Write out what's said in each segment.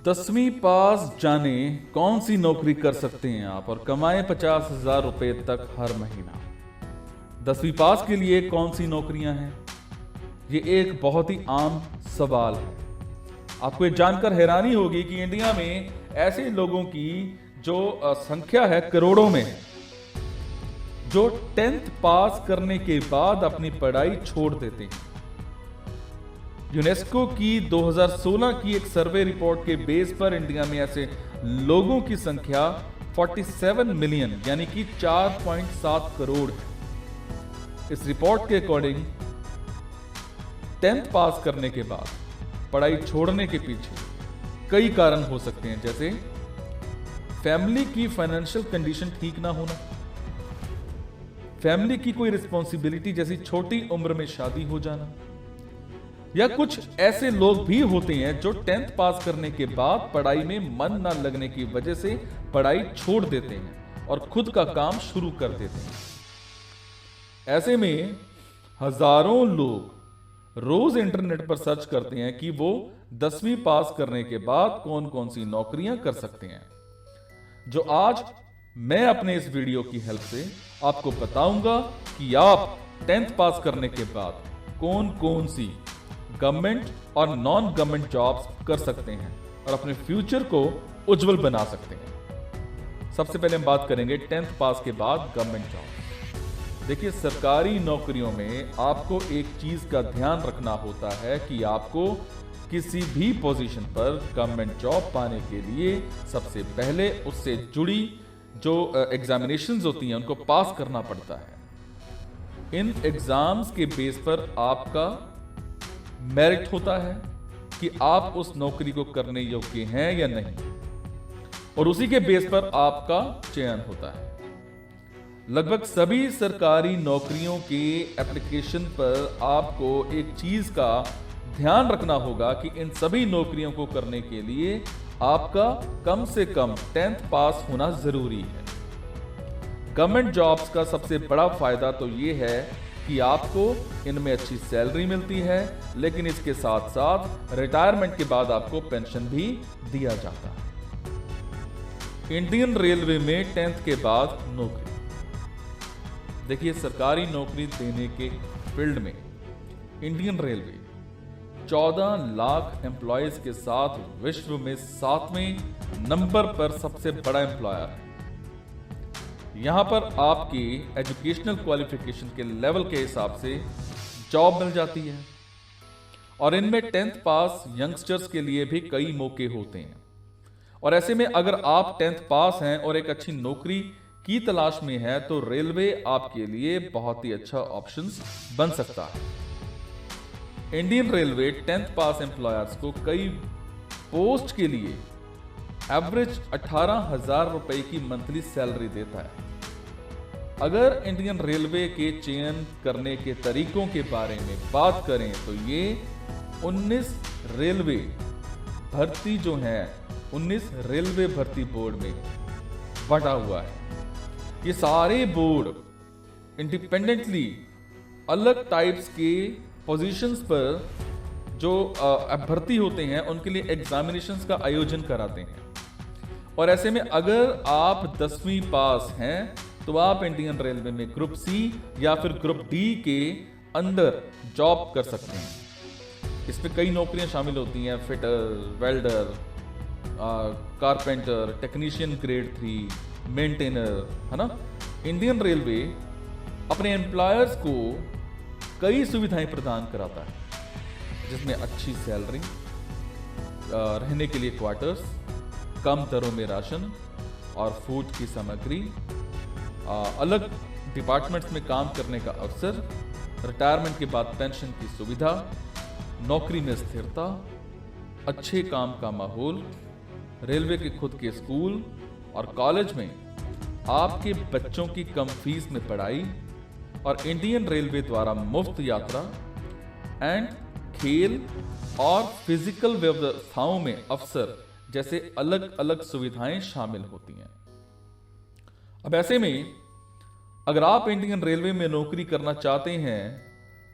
10वीं पास जाने कौन सी नौकरी कर सकते हैं आप और कमाएं 50,000 रुपए तक हर महीना। 10वीं पास के लिए कौन सी नौकरियां हैं, ये एक बहुत ही आम सवाल है। आपको ये जानकर हैरानी होगी कि इंडिया में ऐसे लोगों की जो संख्या है करोड़ों में, जो 10th पास करने के बाद अपनी पढ़ाई छोड़ देते हैं। यूनेस्को की 2016 की एक सर्वे रिपोर्ट के बेस पर इंडिया में ऐसे लोगों की संख्या 47 मिलियन यानी कि 4.7 करोड़ है। इस रिपोर्ट के अकॉर्डिंग 10th पास करने के बाद पढ़ाई छोड़ने के पीछे कई कारण हो सकते हैं, जैसे फैमिली की फाइनेंशियल कंडीशन ठीक ना होना, फैमिली की कोई रिस्पॉन्सिबिलिटी जैसी छोटी उम्र में शादी हो जाना, या कुछ ऐसे लोग भी होते हैं जो 10th पास करने के बाद पढ़ाई में मन ना लगने की वजह से पढ़ाई छोड़ देते हैं और खुद का काम शुरू कर देते हैं। ऐसे में हजारों लोग रोज इंटरनेट पर सर्च करते हैं कि वो 10वीं पास करने के बाद कौन कौन सी नौकरियां कर सकते हैं, जो आज मैं अपने इस वीडियो की हेल्प से आपको बताऊंगा कि आप 10th पास करने के बाद कौन कौन सी गवर्नमेंट और नॉन गवर्नमेंट जॉब्स कर सकते हैं और अपने फ्यूचर को उज्जवल बना सकते हैं। सबसे पहले हम बात करेंगे 10th पास के बाद गवर्नमेंट जॉब। देखिए, सरकारी नौकरियों में आपको एक चीज का ध्यान रखना होता है कि आपको किसी भी पोजीशन पर गवर्नमेंट जॉब पाने के लिए सबसे पहले उससे जुड़ी जो एग्जामिनेशंस होती हैं उनको पास करना पड़ता है। इन एग्जाम्स के बेस पर आपका मेरिट होता है कि आप उस नौकरी को करने योग्य हैं या नहीं, और उसी के बेस पर आपका चयन होता है। लगभग सभी सरकारी नौकरियों के एप्लीकेशन पर आपको एक चीज का ध्यान रखना होगा कि इन सभी नौकरियों को करने के लिए आपका कम से कम 10th पास होना जरूरी है। गवर्नमेंट जॉब्स का सबसे बड़ा फायदा तो ये है कि आपको इनमें अच्छी सैलरी मिलती है, लेकिन इसके साथ साथ रिटायरमेंट के बाद आपको पेंशन भी दिया जाता है। इंडियन रेलवे में 10th के बाद नौकरी। देखिए, सरकारी नौकरी देने के फील्ड में इंडियन रेलवे 14 लाख एम्प्लॉयज के साथ विश्व में 7वें नंबर पर सबसे बड़ा एम्प्लॉयर है। यहां पर आपकी एजुकेशनल क्वालिफिकेशन के लेवल के हिसाब से जॉब मिल जाती है, और इनमें 10th पास यंगस्टर्स के लिए भी कई मौके होते हैं। और ऐसे में अगर आप 10th पास हैं और एक अच्छी नौकरी की तलाश में है तो रेलवे आपके लिए बहुत ही अच्छा ऑप्शन बन सकता है। इंडियन रेलवे 10th पास एम्प्लॉयर्स को कई पोस्ट के लिए एवरेज 18,000 रुपए की मंथली सैलरी देता है। अगर इंडियन रेलवे के चयन करने के तरीकों के बारे में बात करें तो ये 19 रेलवे भर्ती जो है 19 रेलवे भर्ती बोर्ड में बटा हुआ है। ये सारे बोर्ड इंडिपेंडेंटली अलग टाइप्स के पोजीशंस पर जो भर्ती होते हैं उनके लिए एग्जामिनेशंस का आयोजन कराते हैं। और ऐसे में अगर आप 10वीं पास हैं तो आप इंडियन रेलवे में ग्रुप सी या फिर ग्रुप डी के अंदर जॉब कर सकते हैं। इसमें कई नौकरियां शामिल होती हैं, fitter, welder, carpenter, technician grade 3, maintainer, है ना। इंडियन रेलवे अपने एम्प्लॉयर्स को कई सुविधाएं प्रदान कराता है, जिसमें अच्छी सैलरी, रहने के लिए क्वार्टर्स, कम दरों में राशन और फूड की सामग्री, अलग डिपार्टमेंट्स में काम करने का अवसर, रिटायरमेंट के बाद पेंशन की सुविधा, नौकरी में स्थिरता, अच्छे काम का माहौल, रेलवे के खुद के स्कूल और कॉलेज में आपके बच्चों की कम फीस में पढ़ाई, और इंडियन रेलवे द्वारा मुफ्त यात्रा एंड खेल और फिजिकल व्यवस्थाओं में अवसर जैसे अलग अलग सुविधाएं शामिल होती हैं। अब ऐसे में अगर आप इंडियन रेलवे में नौकरी करना चाहते हैं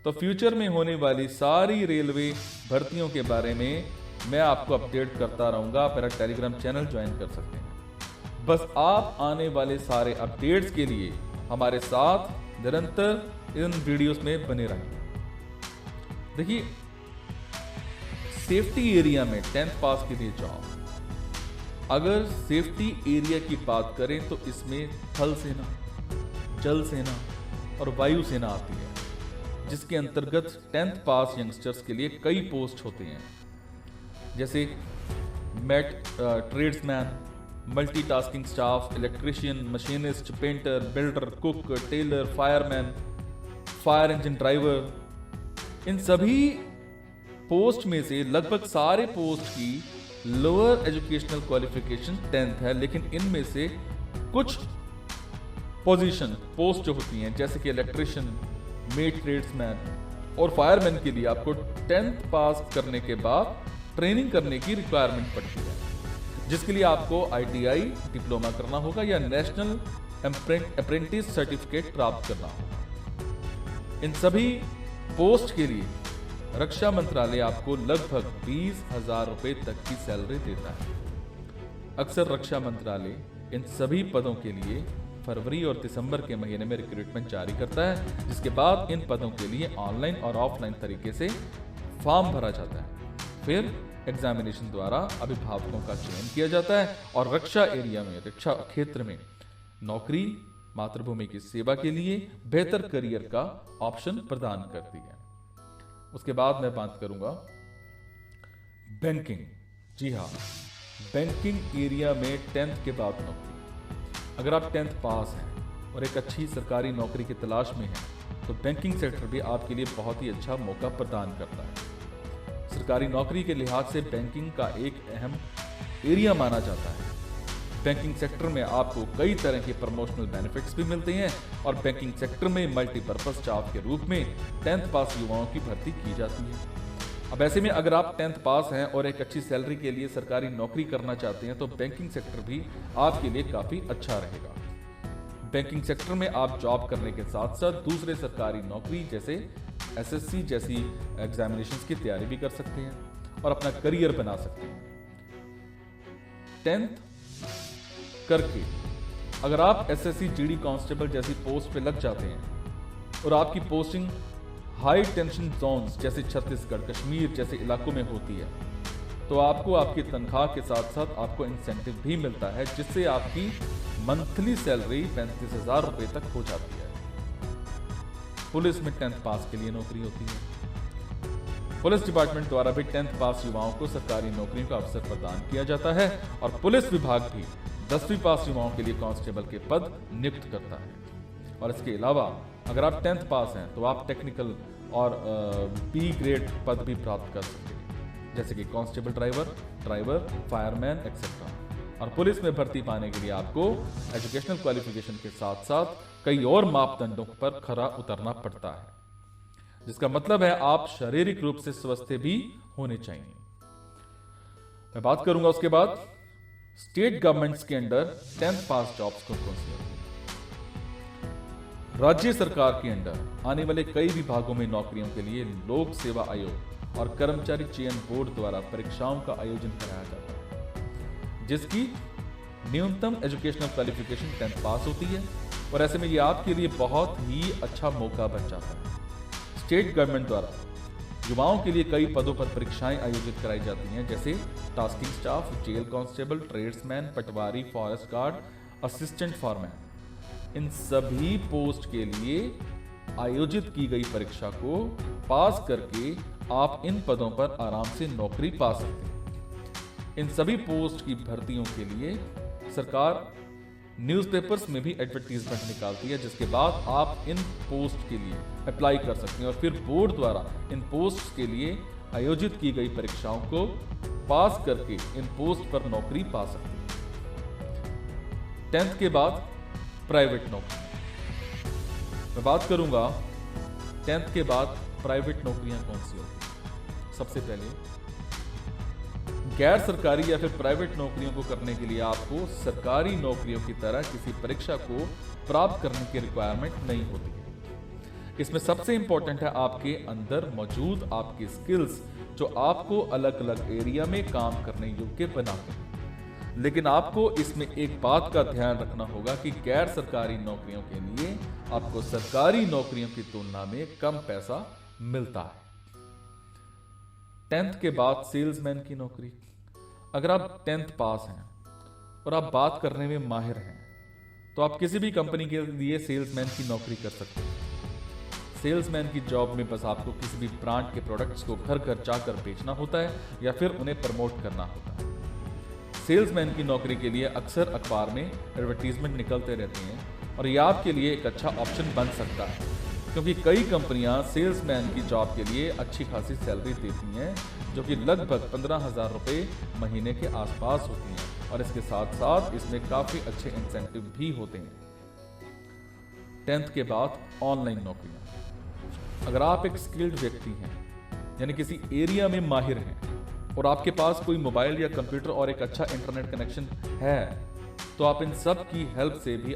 तो फ्यूचर में होने वाली सारी रेलवे भर्तियों के बारे में मैं आपको अपडेट करता रहूंगा। आप मेरा टेलीग्राम चैनल ज्वाइन कर सकते हैं। बस आप आने वाले सारे अपडेट्स के लिए हमारे साथ निरंतर इन वीडियोस में बने रहें। देखिए, सेफ्टी एरिया में 10th पास के लिए जॉब, अगर सेफ्टी एरिया की बात करें तो इसमें थल सेना, जल सेना और वायु सेना आती है, जिसके अंतर्गत 10th पास यंगस्टर्स के लिए कई पोस्ट होते हैं, जैसे tradesman, multitasking staff, electrician, machinist, painter, builder, cook, tailor, fireman, fire engine driver. इन सभी पोस्ट में से लगभग सारे पोस्ट की लोअर एजुकेशनल क्वालिफिकेशन 10th है, लेकिन इनमें से कुछ पोस्ट जो होती हैं, जैसे कि इलेक्ट्रिशियन, मेड ट्रेड्समैन और फायरमैन के लिए आपको 10th पास करने के बाद ट्रेनिंग करने की रिक्वायरमेंट पड़ती है, जिसके लिए आपको ITI डिप्लोमा करना होगा या नेशनल अप्रेंटिस सर्टिफिकेट प्राप्त करना होगा। इन सभी पोस्ट के लिए रक्षा मंत्रालय आपको लगभग 20,000 रुपए तक की सैलरी देता है। अक्सर रक्षा मंत्रालय इन सभी पदों के लिए फरवरी और दिसंबर के महीने में रिक्रूटमेंट जारी करता है, जिसके बाद इन पदों के लिए ऑनलाइन और ऑफलाइन तरीके से फॉर्म भरा जाता है। फिर एग्जामिनेशन द्वारा अभिभावकों का चयन किया जाता है और रक्षा एरिया में, रक्षा क्षेत्र में नौकरी मातृभूमि की सेवा के लिए बेहतर करियर का ऑप्शन प्रदान करती है। उसके बाद मैं बात करूंगा बैंकिंग। जी हाँ, बैंकिंग एरिया में 10th के बाद नौकरी। अगर आप 10th पास हैं और एक अच्छी सरकारी नौकरी की तलाश में हैं, तो बैंकिंग सेक्टर भी आपके लिए बहुत ही अच्छा मौका प्रदान करता है। सरकारी नौकरी के लिहाज से बैंकिंग का एक अहम एरिया माना जाता है। बैंकिंग सेक्टर में आपको कई तरह के प्रमोशनल बेनिफिट्स भी मिलते हैं और बैंकिंग सेक्टर में मल्टीपर्पज स्टाफ के रूप में 10th पास युवाओं की भर्ती की जाती है। अब ऐसे में अगर आप 10th पास हैं और एक अच्छी सैलरी के लिए सरकारी नौकरी करना चाहते हैं, तो बैंकिंग सेक्टर भी आपके लिए काफी अच्छा रहेगा। बैंकिंग सेक्टर में आप जॉब करने के साथ साथ दूसरे सरकारी नौकरी जैसे SSC जैसी एग्जामिनेशंस की तैयारी भी कर सकते हैं और अपना करियर बना सकते हैं। 10th करके अगर आप SSC GD कांस्टेबल जैसी पोस्ट पे लग जाते हैं और आपकी पोस्टिंग हाई टेंशन जोन्स जैसे छत्तीसगढ़, कश्मीर जैसे इलाकों में होती है, तो आपको आपकी तनख्वाह के साथ साथ आपको इंसेंटिव भी मिलता है, जिससे आपकी मंथली सैलरी 35,000 रुपए तक हो जाती है। पुलिस में 10th पास के लिए नौकरी होती है। पुलिस डिपार्टमेंट द्वारा भी 10th पास युवाओं को सरकारी नौकरियों का अवसर प्रदान किया जाता है और पुलिस विभाग भी 10वीं पास युवाओं के लिए कांस्टेबल के पद नियुक्त करता है। और इसके अलावा अगर आप 10th पास हैं तो आप टेक्निकल और B ग्रेड पद भी प्राप्त कर सकते हैं, जैसे कि कांस्टेबल ड्राइवर, फायरमैन एक्सेट्रा। और पुलिस में भर्ती पाने के लिए आपको एजुकेशनल क्वालिफिकेशन के साथ साथ कई और मापदंडों पर खरा उतरना पड़ता है, जिसका मतलब है आप शारीरिक रूप से स्वस्थ भी होने चाहिए। मैं बात करूंगा उसके बाद स्टेट गवर्नमेंट्स के अंडर 10th पास जॉब्स कौन कौन सी होती है। राज्य सरकार के अंडर आने वाले कई विभागों में नौकरियों के लिए लोक सेवा आयोग और कर्मचारी चयन बोर्ड द्वारा परीक्षाओं का आयोजन कराया जाता है, जिसकी न्यूनतम एजुकेशनल क्वालिफिकेशन 10th पास होती है और ऐसे में ये आपके लिए बहुत ही अच्छा मौका बन जाता है। स्टेट गवर्नमेंट द्वारा युवाओं के लिए कई पदों पर परीक्षाएं आयोजित कराई जाती हैं, जैसे tasking staff, jail constable, tradesman, patwari, forest guard, assistant foreman. इन सभी पोस्ट के लिए आयोजित की गई परीक्षा को पास करके आप इन पदों पर आराम से नौकरी पा सकते हैं। इन सभी पोस्ट की भर्तियों के लिए सरकार न्यूज़पेपर्स में भी एडवर्टीजमेंट निकालती है, जिसके बाद आप इन पोस्ट के लिए अप्लाई कर सकते हैं और फिर बोर्ड द्वारा इन पोस्ट के लिए आयोजित की गई परीक्षाओं को पास करके इन पोस्ट पर नौकरी पा सकते हैं। 10th के बाद प्राइवेट नौकरी मैं बात करूंगा। 10th के बाद प्राइवेट नौकरियां कौन सी होती। सबसे पहले गैर सरकारी या फिर प्राइवेट नौकरियों को करने के लिए आपको सरकारी नौकरियों की तरह किसी परीक्षा को प्राप्त करने की रिक्वायरमेंट नहीं होती है। इसमें सबसे इंपॉर्टेंट है आपके अंदर मौजूद आपकी स्किल्स, जो आपको अलग अलग एरिया में काम करने योग्य बनाते हैं। लेकिन आपको इसमें एक बात का ध्यान रखना होगा कि गैर सरकारी नौकरियों के लिए आपको सरकारी नौकरियों की तुलना में कम पैसा मिलता है। 10th के बाद सेल्समैन की नौकरी। अगर आप 10th पास हैं और आप बात करने में माहिर हैं तो आप किसी भी कंपनी के लिए सेल्समैन की नौकरी कर सकते हैं। सेल्समैन की जॉब में बस आपको किसी भी ब्रांड के प्रोडक्ट्स को घर घर जाकर बेचना होता है या फिर उन्हें प्रमोट करना होता है। सेल्समैन की नौकरी के लिए अक्सर अखबार में एडवर्टीजमेंट निकलते रहते हैं और यह आपके लिए एक अच्छा ऑप्शन बन सकता है, क्योंकि कई कंपनियां सेल्समैन की जॉब के लिए अच्छी खासी सैलरी देती हैं, जो कि लगभग 15,000 रुपये महीने के आसपास होती हैं, और इसके साथ साथ इसमें काफ़ी अच्छे इंसेंटिव भी होते हैं। 10th के बाद ऑनलाइन नौकरियां। अगर आप एक स्किल्ड व्यक्ति हैं, यानी किसी एरिया में माहिर हैं और आपके पास कोई मोबाइल या कंप्यूटर और एक अच्छा इंटरनेट कनेक्शन है, तो आप इन सब की हेल्प से भी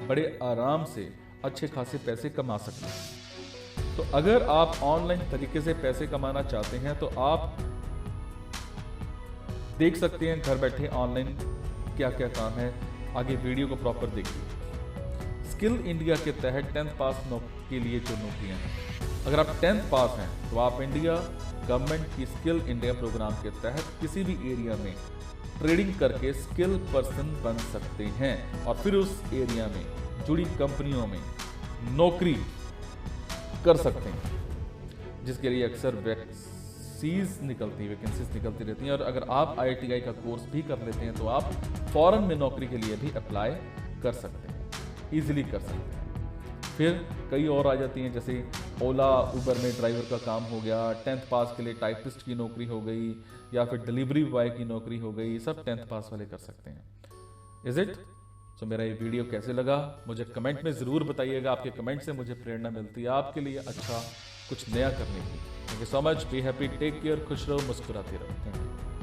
बड़े आराम से अच्छे खासे पैसे कमा सकते हैं। तो अगर आप ऑनलाइन तरीके से पैसे कमाना चाहते हैं तो आप देख सकते हैं घर बैठे ऑनलाइन क्या क्या काम है। आगे वीडियो को प्रॉपर देखिए। स्किल इंडिया के तहत 10th पास के लिए जो नौकरियां हैं, अगर आप 10th पास हैं तो आप इंडिया गवर्नमेंट की स्किल इंडिया प्रोग्राम के तहत किसी भी एरिया में ट्रेडिंग करके स्किल पर्सन बन सकते हैं और फिर उस एरिया में जुड़ी कंपनियों में नौकरी कर सकते हैं, जिसके लिए अक्सर वैकेंसीज निकलती रहती हैं। और अगर आप IITI का कोर्स भी कर लेते हैं तो आप फॉरेन में नौकरी के लिए भी अप्लाई कर सकते हैं, इजीली कर सकते हैं। फिर कई और आ जाती हैं, जैसे ओला उबर में ड्राइवर का काम हो गया, 10th पास के लिए टाइपिस्ट की नौकरी हो गई, या फिर डिलीवरी बॉय की नौकरी हो गई, सब 10th पास वाले कर सकते हैं। Is it? तो मेरा ये वीडियो कैसे लगा मुझे कमेंट में ज़रूर बताइएगा। आपके कमेंट से मुझे प्रेरणा मिलती है आपके लिए अच्छा कुछ नया करने की। Thank you so much. Be happy, take care, खुश रहो, मुस्कुराते रहो। Thank you.